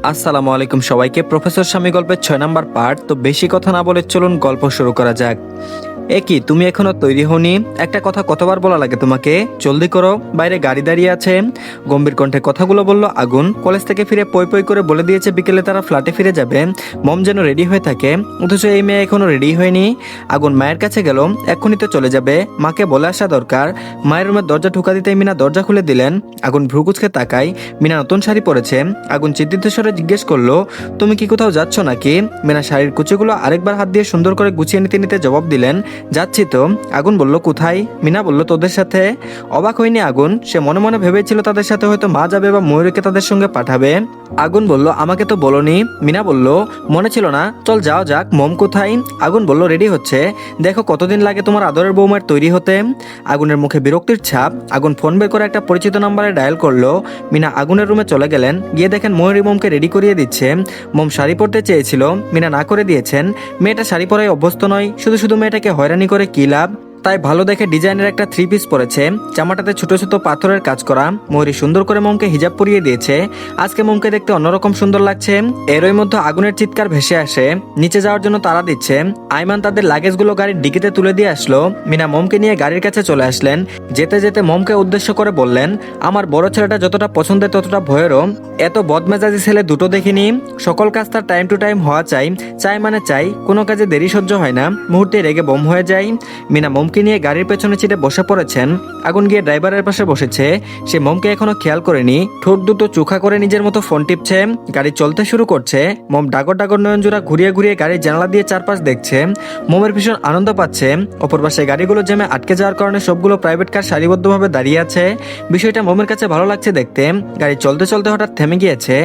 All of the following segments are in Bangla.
আসসালামু আলাইকুম সবাইকে। প্রফেসর স্বামী গল্পের 6 নাম্বার পার্ট। তো বেশি কথা না বলে চলুন গল্প শুরু করা যাক। কি তুমি এখনো তৈরি হওনি? একটা কথা কতবার বলা লাগে তোমাকে? জলদি করো, বাইরে গাড়ি দাঁড়িয়ে আছে। গম্ভীর কণ্ঠে কথাগুলো বলল আগুন। কলেজ থেকে ফিরে পই পই করে বলে দিয়েছে বিকেলে তারা ফ্ল্যাটে ফিরে যাবে। মম যেন রেডি হয়ে থাকে, অথচ এই মেয়ে এখনো রেডি হয়নি। আগুন মায়ের কাছে গেল, এক্ষুনি তো চলে যাবে, মাকে বলে আসা দরকার। মায়ের রুমের দরজা ঠুকা দিতেই মিনা দরজা খুলে দিলেন। আগুন ভ্রুকুচকে তাকায়। মিনা নতুন শাড়ি পরেছে। আগুন চিন্তিত স্বরে জিজ্ঞেস করলো, তুমি কি কোথাও যাচ্ছ নাকি? মিনা শাড়ির কুচিগুলো আরেকবার হাত দিয়ে সুন্দর করে গুছিয়ে নিতে নিতে জবাব দিলেন, যাচ্ছি তো। আগুন বলল, কোথায়? মিনা বলল, তোদের সাথে। অবাক হয়নি আগুন, সে মনে মনে ভেবেছিল তাদের সাথে হয়তো মা যাবে বা ময়ূরীকে তাদের সঙ্গে পাঠাবে। আগুন বলল, আমাকে তো বলনি। মিনা বলল, মনে ছিল না, চল যাও যাক। মম কোথায়? আগুন বলল, রেডি হচ্ছে। দেখো কতদিন লাগে তোমার আদরের বৌমার তৈরি হতে। আগুনের মুখে বিরক্তির ছাপ। আগুন ফোন বের করে একটা পরিচিত নাম্বারে ডায়াল করলো। মিনা আগুনের রুমে চলে গেলেন, গিয়ে দেখেন ময়ূরী মমকে রেডি করিয়ে দিচ্ছে। মম শাড়ি পরতে চেয়েছিল, মিনা না করে দিয়েছেন। মেয়েটা শাড়ি পরায় অভ্যস্ত নয়, শুধু শুধু মেয়েটাকে হয়রানি করে কি লাভ? তাই ভালো দেখে ডিজাইনের একটা 3 পিস পরেছে, জামাটাতে ছোট ছোট পাথরের কাজ করা। ময়ূরী সুন্দর করে মমকে হিজাব পরিয়ে দিয়েছে। আজকে মমকে দেখতে অন্যরকম সুন্দর লাগছে। এরই মধ্যে আগুনের চিৎকার ভেসে আসে, নিচে যাওয়ার জন্য তাড়া দিচ্ছে। আইমান তাদের লাগেজগুলো গাড়ির ডিকিতে তুলে দিয়ে আসলো। মিনা মমকে নিয়ে গাড়ির কাছে চলে আসলেন। যেতে যেতে মমকে উদ্দেশ্য করে বললেন, আমার বড় ছেলেটা যতটা পছন্দের ততটা ভয়েরও। এত বদমেজাজি ছেলে দুটো দেখিনি। সকল কাজ তার টাইম টু টাইম হওয়া চাই, চাই মানে চাই, কোনো কাজে দেরি সহ্য হয় না, মুহূর্তে রেগে বোম হয়ে যায়। মিনা মমকে নিয়ে গাড়ির পেছনে চিটে বসে পড়েছেন। আগুন গিয়ে ড্রাইভারের পাশে বসেছে। সে মমকে এখনো খেয়াল করেনি, ঠোঁট দুটো চোখা করে নিজের মতো ফোন টিপছে। গাড়ি চলতে শুরু করছে। মম ডাগর ডাগর নয়নজোড়া ঘুরিয়ে ঘুরিয়ে গাড়ির জানালা দিয়ে চারপাশ দেখছে। মমের ভীষণ আনন্দ পাচ্ছে। অপর পাশে গাড়িগুলো জ্যামে আটকে যাওয়ার কারণে সবগুলো প্রাইভেট কার সারিবদ্ধভাবে দাঁড়িয়ে আছে। বিষয়টা মমের কাছে ভালো লাগছে দেখতে। গাড়ি চলতে চলতে হঠাৎ থেমে গিয়েছে।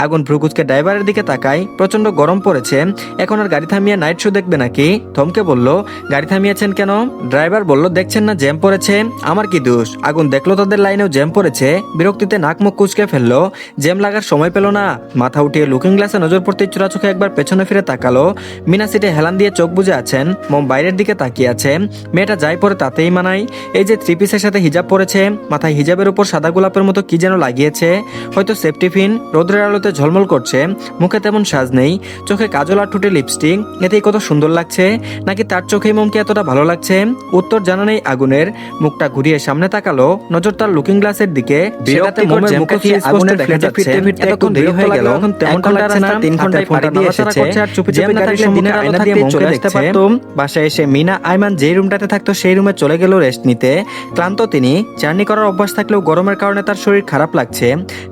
আগুন ভ্রুকুচকে ড্রাইভারের দিকে তাকায়। প্রচন্ড গরম পড়েছে, এখন আর গাড়ি থামিয়ে নাইট শো দেখবে নাকি? থমকে বলল, গাড়ি থামিয়েছেন কেন? ড্রাইভার বলল, দেখছেন না জ্যাম পড়েছে, আমার কি দোষ? আগুন দেখলো তাদের লাইনেও জ্যাম পড়েছে, বিরক্তিতে নাক মুখ কুচকে ফেললো। জ্যাম লাগার সময় পেল না। মাথা উঠিয়ে লুকিং গ্লাসে নজর পড়তে চোরা চোখে একবার পেছনে ফিরে তাকালো। মিনা সিটে হেলান দিয়ে চোখ বুজে আছেন। মম বাইরের দিকে তাকিয়ে আছে। মেয়েটা যাই পরে তাতেই মানায়। এই যে 3 পিসের সাথে হিজাব পরেছে, মাথায় হিজাবের উপর সাদা গোলাপের মতো কি যেন লাগিয়েছে, হয়তো সেফটি পিন। রোদ্রের আলোতে ঝলমল করছে। মুখে তেমন সাজ নেই, চোখে কাজল আর ঠোঁটে লিপস্টিক। এতেই কত সুন্দর লাগছে। নাকি তার চোখেই মমকে এতটা ভালো লাগছে? উত্তর জানা নেই আগুনের। মুখটা ঘুরিয়ে সামনে তাকালো, নজর তার লুকিং গ্লাসের দিকে। সেটাতে মমের মুখে আগুনের দেখা যাচ্ছে। এতক্ষণ দেরি হয়ে গেল, এখন তেমনটা লাগছে না। 3 ঘন্টায় পাড়ি দিয়ে এসেছে। আর চুপি চুপি না থাকলে দিনের আলো দিয়ে চলে আসতে পারতাম। বাসায় এসে মিনা আইমান যেই রুমটাতে থাকতো সেই রুমে চলে গেল রেস্ট নিতে। ক্লান্ত তিনি। জার্নি করার অভ্যাস থাকলেও গরমের কারণে তার শরীর খারাপ লাগছে।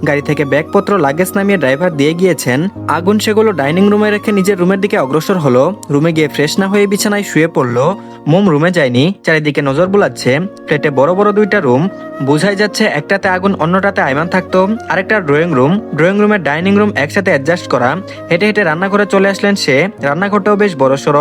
গাড়ি থেকে ব্যাগপত্র লাগেজ নামিয়ে ড্রাইভার দিয়ে গিয়েছেন। আগুন সেগুলো ডাইনিং রুমে রেখে নিজের রুমের দিকে অগ্রসর হলো। রুমে গিয়ে ফ্রেশ না হয়ে বিছানায় শুয়ে পড়লো। মোম রুমে যায়নি, চারিদিকে নজর বুলাচ্ছে। ফ্ল্যাটে বড় বড় 2টা রুম, বোঝাই যাচ্ছে একটাতে আগুন অন্যটাতে আইমান থাকতো। আরেকটা ড্রয়িং রুমের ডাইনিং রুম একসাথে অ্যাডজাস্ট করা। হেঁটে হেঁটে রান্নাঘরে চলে আসলেন সে। রান্নাঘরটাও বেশ বড়সড়।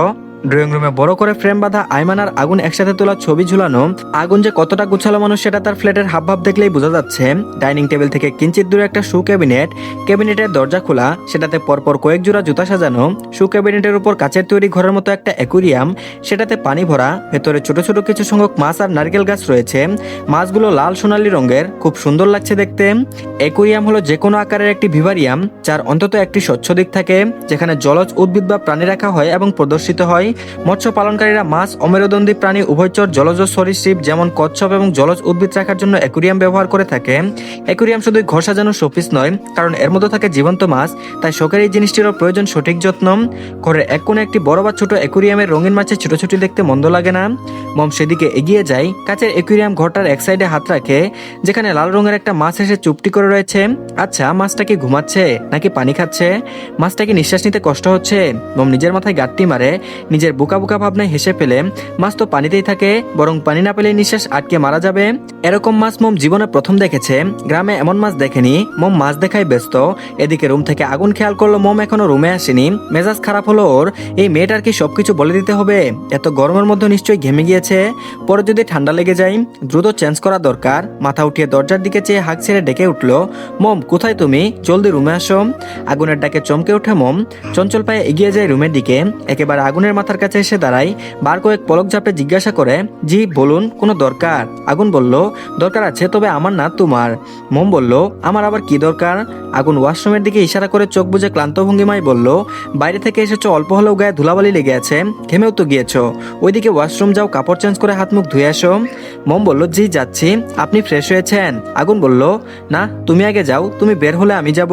ড্রয়িং রুমে বড় করে ফ্রেম বাঁধা আইমান আর আগুন একসাথে তোলা ছবি ঝুলানো। আগুন যে কতটা গুছালো মানুষ সেটা তার ফ্ল্যাটের হাবভাব দেখলেই বোঝা যাচ্ছে। ডাইনিং টেবিল থেকে কিঞ্চিত দূরে একটা শু ক্যাবিনেট। ক্যাবিনেটের দরজা খোলা, সেটাতে পরপর কয়েক জোড়া জুতা সাজানো। শু ক্যাবিনেটের উপর কাচের তৈরি ঘরের মতো একটা অ্যাকুরিয়াম, সেটাতে পানি ভরা। ভেতরে ছোট ছোট কিছু সংখ্যক মাছ আর নারকেল গাছ রয়েছে। মাছগুলো লাল সোনালী রঙের, খুব সুন্দর লাগছে দেখতে। অ্যাকুরিয়াম হলো যে কোনো আকারের একটি ভিভারিয়াম, যার অন্তত একটি স্বচ্ছ দিক থাকে, যেখানে জলজ উদ্ভিদ বা প্রাণী রাখা হয় এবং প্রদর্শিত হয়। মৎস্য পালনকারীরা মাছ, অমেরুদণ্ডী প্রাণী, উভয়চর, জলজ সরীসৃপ যেমন কচ্ছপ এবং জলজ উদ্ভিদ রাখার জন্য অ্যাকুরিয়াম ব্যবহার করে থাকে। অ্যাকুরিয়াম শুধু ঘর সাজানোর শোপিস নয়, কারণ এর মধ্যে থাকে জীবন্ত মাছ, তাই শখের এই জিনিসটিরও প্রয়োজন সঠিক যত্ন। ঘরের এক কোণে একটি বড় বা ছোট অ্যাকুরিয়ামের রঙিন মাছের ছোট ছোট দেখতে মন্দ লাগে না। মম সেদিকে এগিয়ে যায়। কাচের অ্যাকুরিয়াম ঘরটার এক সাইডে হাত রাখে, যেখানে লাল রঙের একটা মাছ এসে চুপটি করে রয়েছে। আচ্ছা, মাছটা কি ঘুমাচ্ছে নাকি পানি খাচ্ছে? মাছটা কি নিঃশ্বাস নিতে কষ্ট হচ্ছে? মম নিজের মাথায় গাঁটটি মারে। নিজের বোকা বোকা ভাবনায় হেসে ফেলে। মাছ তো পানিতেই থাকে, বরং পানি না পেলে নিঃশ্বাস আটকে মারা যাবে। এরকম মাছ মম জীবনে প্রথম দেখেছে। গ্রামে এমন মাছ দেখেনি। মম মাছ দেখায় ব্যস্ত। এদিকে রুম থেকে আগুন খেয়াল করলো মম এখনো রুমে আসেনি। মেজাজ খারাপ হলো ওর। এই মেয়েটার কি সবকিছু বলে দিতে হবে? এত গরমের মধ্যে নিশ্চয়ই ঘেমে গিয়েছে। পরে যদি ঠান্ডা লেগে যায়, দ্রুত চেঞ্জ করা দরকার। মাথা উঠিয়ে দরজার দিকে চেয়ে হাঁক ছেড়ে ডেকে উঠলো, মম কোথায় তুমি? জলদি রুমে আসো। আগুনের ডাকে চমকে ওঠে মম। চঞ্চল পায়ে এগিয়ে যায় রুমের দিকে। একেবারে আগুনের মাথা মাথার কাছে এসে দাঁড়ায়, বার কয়েক পলক ঝাপটে জিজ্ঞাসা করে, জি বলুন, কোনো দরকার? আগুন বলল, দরকার আছে, তবে আমার না তোমার। মোম বলল, আমার আবার কি দরকার? আগুন ওয়াশরুমের দিকে ইশারা করে চোখ বুজে ক্লান্ত ভঙ্গিমায় বলল, বাইরে থেকে এসেছো, অল্প হলেও গায়ে ধুলাবালি লেগে আছে, ঘেমেও তো গিয়েছো, ওইদিকে ওয়াশরুম যাও, কাপড় চেঞ্জ করে হাত মুখ ধুয়ে আসো। মোম বলল, জি যাচ্ছি। আপনি ফ্রেশ হয়েছেন? আগুন বলল, না, তুমি আগে যাও, তুমি বের হলে আমি যাব।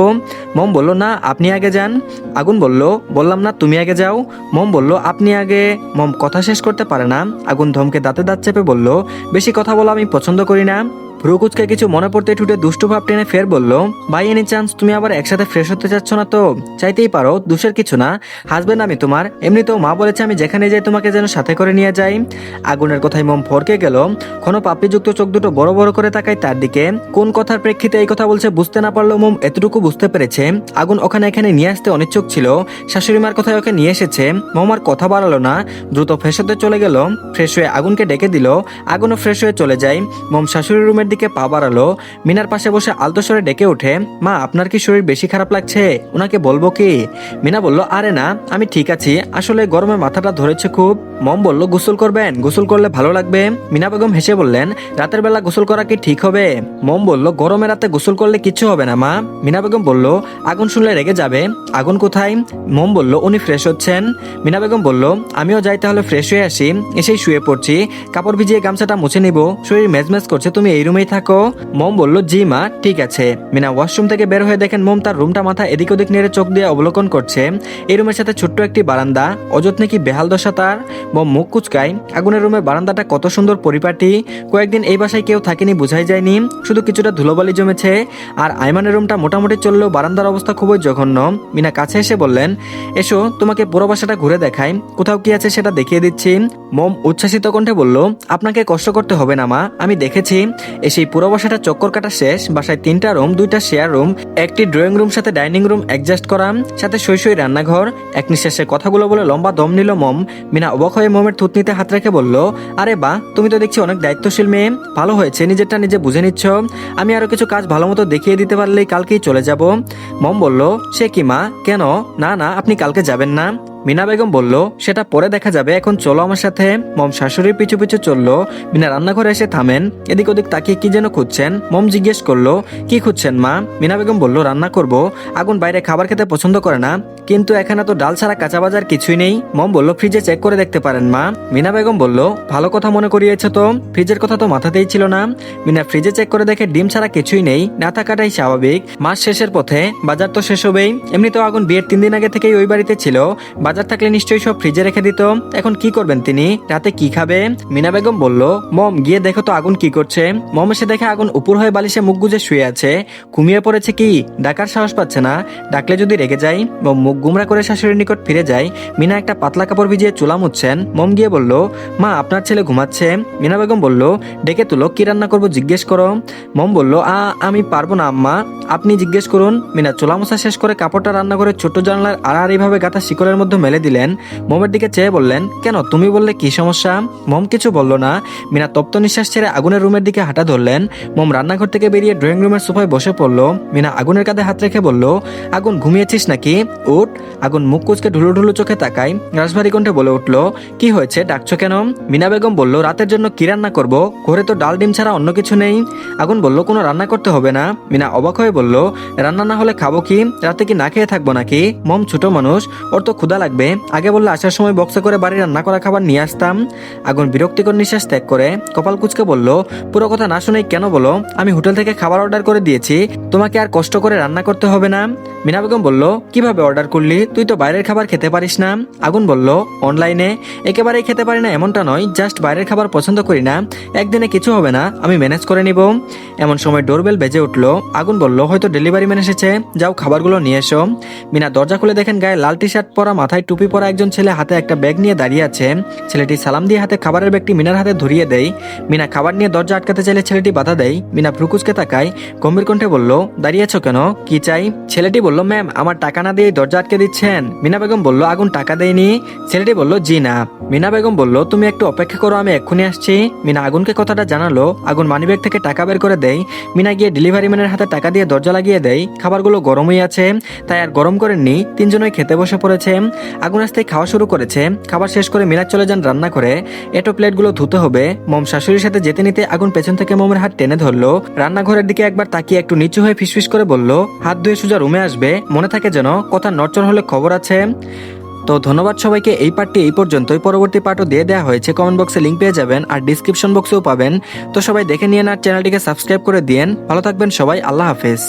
মোম বলল, না, আপনি আগে যান। আগুন বলল, বললাম না তুমি আগে যাও। মোম বলল, আপনি আগে। মোম কথা শেষ করতে পারে না। আগুন ধমকে দাঁতে দাঁত চেপে বলল, বেশি কথা বলা আমি পছন্দ করি না। ভ্রুকুচকে কিছু মনে পড়তে ঠুটে দুষ্টু ভাব টেনে ফের বলল, বাই এনি চান্স তুমি আবার একসাথে ফ্রেশ হতে চাচ্ছ না তো? চাইতেই পারো, দোষের কিছু না, হাসবেন্ড আমি তোমার, এমনিতেও মা বলেছে আমি যেখানে যাই তোমাকে যেন সাথে করে নিয়ে যাই। আগুনের কথায় মোম ফরকে গেল, ক্ষণ পাপড়িযুক্ত চোখ দুটো বড় বড় করে তাকায় তার দিকে। কোন কথার প্রেক্ষিতে এই কথা বলছে বুঝতে না পারলেও মোম এতটুকু বুঝতে পেরেছে, আগুন ওখানে এখানে নিয়ে আসতে অনিচ্ছুক ছিল, শাশুড়ি মার কথায় ওকে নিয়ে এসেছে। মোম আর কথা বাড়ালো না, দ্রুত ফ্রেশ হতে চলে গেল। ফ্রেশ হয়ে আগুনকে ডেকে দিল, আগুনও ফ্রেশ হয়ে চলে যায়। মোম শাশুড়ির রুমের দিকে পা বাড়ালো, মিনার পাশে বসে আলতো স্বরে ডেকে ওঠে, মা আপনার কি শরীর বেশি খারাপ লাগছে? ওনাকে বলবো কি? মিনা বলল, আরে না, আমি ঠিক আছি, আসলে গরমে মাথাটা ধরেছে খুব। মম বলল, গোসল করবেন? গোসল করলে ভালো লাগবে। মিনা বেগম হেসে বললেন, রাতের বেলা গোসল করা কি ঠিক হবে? মম বলল, গরমে রাতে গোসল করলে কিচ্ছু হবে না মা। মিনা বেগম বলল, আগুন শুনলে রেগে যাবে। আগুন কোথায়? মম বলল, উনি ফ্রেশ হচ্ছেন। মিনা বেগম বলল, আমিও যাই তাহলে, ফ্রেশ হয়ে আসি, এসেই শুয়ে পড়ছি, কাপড় ভিজিয়ে গামছাটা মুছে নিব, শরীর মেজমেজ করছে, তুমি এই রুমেই থাকো। মম বলল, জি মা, ঠিক আছে। মিনা ওয়াশরুম থেকে বের হয়ে দেখেন মম তার রুমটা মাথা এদিক ওদিক নেড়ে চোখ দিয়ে অবলোকন করছে। এই রুমের সাথে ছোট্ট একটি বারান্দা, অযত্নে কি বেহাল দশা তার। মম মুখ কুচকায়, আগুনের রুমের বারান্দাটা কত সুন্দর পরিপাটি, কয়েকদিন এই বাসায় কেউ থাকেনি বোঝাই যায়নি, শুধু কিছুটা ধুলোবালি জমেছে। আর আইমানের রুমটা মোটামুটি চললেও বারান্দার অবস্থা খুবই জঘন্য। মিনা কাছে এসে বললেন, এসো তোমাকে পুরো বাসাটা ঘুরে দেখাই, কোথাও কি আছে সেটা দেখিয়ে দিচ্ছি। মম উচ্ছ্বাসিত কণ্ঠে বলল, আপনাকে কষ্ট করতে হবে না মা, আমি দেখেছি। এসেই পুরো বাসাটা চক্কর কাটা শেষ। বাসায় 3টা রুম, 2টা শেয়ার রুম, একটি ড্রয়িং রুম সাথে ডাইনিং রুম অ্যাডজাস্ট করা, সাথে সই রান্নাঘর। এক নিঃশ্বাসে কথাগুলো বলে লম্বা দম নিল মম। মিনা অবাক হয়ে মমের থুতনিতে হাত রেখে বলল, আরে বাহ, তুমি তো দেখছি অনেক দায়িত্বশীল মেয়ে, ভালো হয়েছে নিজেরটা নিজে বুঝে নিচ্ছ। আমি আরো কিছু কাজ ভালো মতো দেখিয়ে দিতে পারলেই কালকেই চলে যাব। মম বলল, সে কি মা, কেন? না না, আপনি কালকে যাবেন না। মিনা বেগম বলল, সেটা পরে দেখা যাবে, এখন চলো আমার সাথে। মম শাশুড়ির পিছু পিছু চললো। মিনা রান্নাঘরে এসে থামেন, এদিক ওদিক তাকিয়ে কি যেন খুঁজছেন। মম জিজ্ঞেস করলো, কি খুঁজছেন মা? মিনা বেগম বলল, রান্না করব। আগুন বাইরে খাবার খেতে পছন্দ করে না, কিন্তু এখানে তো ডাল ছাড়া কাঁচা বাজার কিছুই নেই। মম বলল, ফ্রিজে চেক করে দেখতে পারেন মা। মিনা বেগম বলল, ভালো কথা মনে করিয়েছ তো, ফ্রিজের কথা তো মাথাতেই ছিল না। মিনা ফ্রিজে চেক করে দেখে ডিম ছাড়া কিছুই নেই, না থাকাটাই স্বাভাবিক, মাস শেষের পথে, বাজার তো শেষ হবেই। এমনিতেও আগুন বিয়ের 3 দিন আগে থেকেই ওই বাড়িতে ছিল, বাজার থাকলে নিশ্চয়ই সব ফ্রিজে রেখে দিত। এখন কি করবেন তিনি, রাতে কি খাবে? মিনা বেগম বলল, মম গিয়ে দেখো তো আগুন কি করছে। মম এসে দেখে আগুন উপর হয়ে বালিশে মুখ গুজে শুয়ে আছে, ঘুমিয়ে পড়েছে কি, ডাকার সাহস পাচ্ছে না, ডাকলে যদি রেগে যায়। মম মুখ গুমরা করে শাশুড়ির নিকট ফিরে যায়। মিনা একটা পাতলা কাপড় ভিজিয়ে চুলা মুছছেন। মম গিয়ে বলল, মা আপনার ছেলে ঘুমাচ্ছে। মিনা বেগম বলল, ডেকে তুলো, কি রান্না করবো জিজ্ঞেস করো। মম বলল, আমি পারবো না আম্মা, আপনি জিজ্ঞেস করুন। মিনা চুলা মোছা শেষ করে কাপড়টা রান্নাঘরের ছোট্ট জানলার আড়াআড়িভাবে গাঁথা শিকলের মধ্যে মেলে দিলেন। মমের দিকে চেয়ে বললেন, কেন, তুমি বললে কি সমস্যা? মম কিছু বলল না। মিনা তপ্ত নিঃশ্বাস ছেড়ে আগুনের রুমের দিকে হাঁটা ধরলেন। মম রান্নাঘর থেকে বেরিয়ে ড্রয়িং রুমের সোফায় বসে পড়লো। মিনা আগুনের কাঁধে হাত রেখে বলল, আগুন ঘুমিয়েছিস নাকি, উঠ। আগুন মুখ কুচকে ঢুলো ঢুলো চোখে তাকায়, রাজভারী কণ্ঠে বলে উঠল, কি হয়েছে, ডাকছো কেন? মিনা বেগম বলল, রাতের জন্য কি রান্না করব, ঘরে তো ডাল ডিম ছাড়া অন্য কিছু নেই। আগুন বলল, কোনো রান্না করতে হবে না। মিনা অবাক হয়ে বলল, রান্না না হলে খাবো কি, রাতে কি না খেয়ে থাকবো নাকি? মম ছোট মানুষ, ওর তো ক্ষুধা লাগবে, আগে বললে আসার সময় বক্সে করে বাড়ি রান্না করা খাবার নিয়ে আসতাম। আগুন বিরক্তিকর নিঃশ্বাস ত্যাগ করে কপাল কুচকে বলল, পুরো কথা না শুনেই কেন বলো, আমি হোটেল থেকে খাবার অর্ডার করে দিয়েছি, তোমাকে আর কষ্ট করে রান্না করতে হবে না। মিনা বেগম বলল, কিভাবে অর্ডার করলি, তুই তো বাইরের খাবার খেতে পারিস না। আগুন বলল, অনলাইনে। একেবারেই খেতে পারি না এমনটা নয়, জাস্ট বাইরের খাবার পছন্দ করি না, একদিনে কিছু হবে না, আমি ম্যানেজ করে নিব। এমন সময় ডোরবেল বেজে উঠল। আগুন বলল, হয়তো ডেলিভারি ম্যান এসেছে, যাও খাবারগুলো নিয়ে এসো। মিনা দরজা খুলে দেখেন গায়ে লাল টি শার্ট পরা, মাথায় টুপি পরা একজন ছেলে হাতে একটা ব্যাগ নিয়ে দাঁড়িয়ে আছে। ছেলেটি সালাম দিয়ে হাতে খাবারের ব্যাগটি মিনার হাতে ধরিয়ে দেয়। মিনা খাবার নিয়ে দরজা আটকাতে চাইলে ছেলেটি বাধা দেয়। মিনা ভ্রুকুচকে তাকায়, গম্ভীর কণ্ঠে বলল, দাঁড়িয়েছ কেন, কি চাই? ছেলেটি বলল, ম্যাম আমার টাকা না দিয়ে দরজা আটকে দিচ্ছেন? মিনা বেগম বলল, আগুন টাকা দেয়নি। ছেলেটি বলল, জি না। মিনা বেগম বলল, তুমি একটু অপেক্ষা করো, আমি এক্ষুনি আসছি। মিনা আগুনকে কথাটা জানালো। আগুন মানিব্যাগ থেকে টাকা বের করে দেয়। মিনা গিয়ে ডেলিভারি ম্যানের হাতে টাকা দিয়ে দরজা লাগিয়ে দেয়। খাবারগুলো গরমই আছে, তাই আর গরম করেননি। তিনজনই খেতে বসে পড়েছে। আগুন আসতেই খাওয়া শুরু করেছে। খাবার শেষ করে মিনা চলে যান রান্না করে। এটো প্লেটগুলো ধুতে হবে। মম শাশুড়ির সাথে যেতে নিতে আগুন পেছন থেকে মমের হাত টেনে ধরলো। রান্নাঘরের দিকে একবার তাকিয়ে একটু নিচু হয়ে ফিসফিস করে বলল, হাত ধুয়ে সোজা রুমে আসবে, মনে থাকে যেন, কথা নড়চড় হলে খবর আছে। তো ধন্যবাদ সবাইকে। এই পার্টটি এই পর্যন্তই। পরবর্তী পার্টও দিয়ে দেওয়া হয়েছে, কমেন্ট বক্সে লিঙ্ক পেয়ে যাবেন আর ডিসক্রিপশন বক্সেও পাবেন। তো সবাই দেখে নিয়ে আর চ্যানেলটিকে সাবস্ক্রাইব করে দিয়েন। ভালো থাকবেন সবাই, আল্লাহ হাফেজ।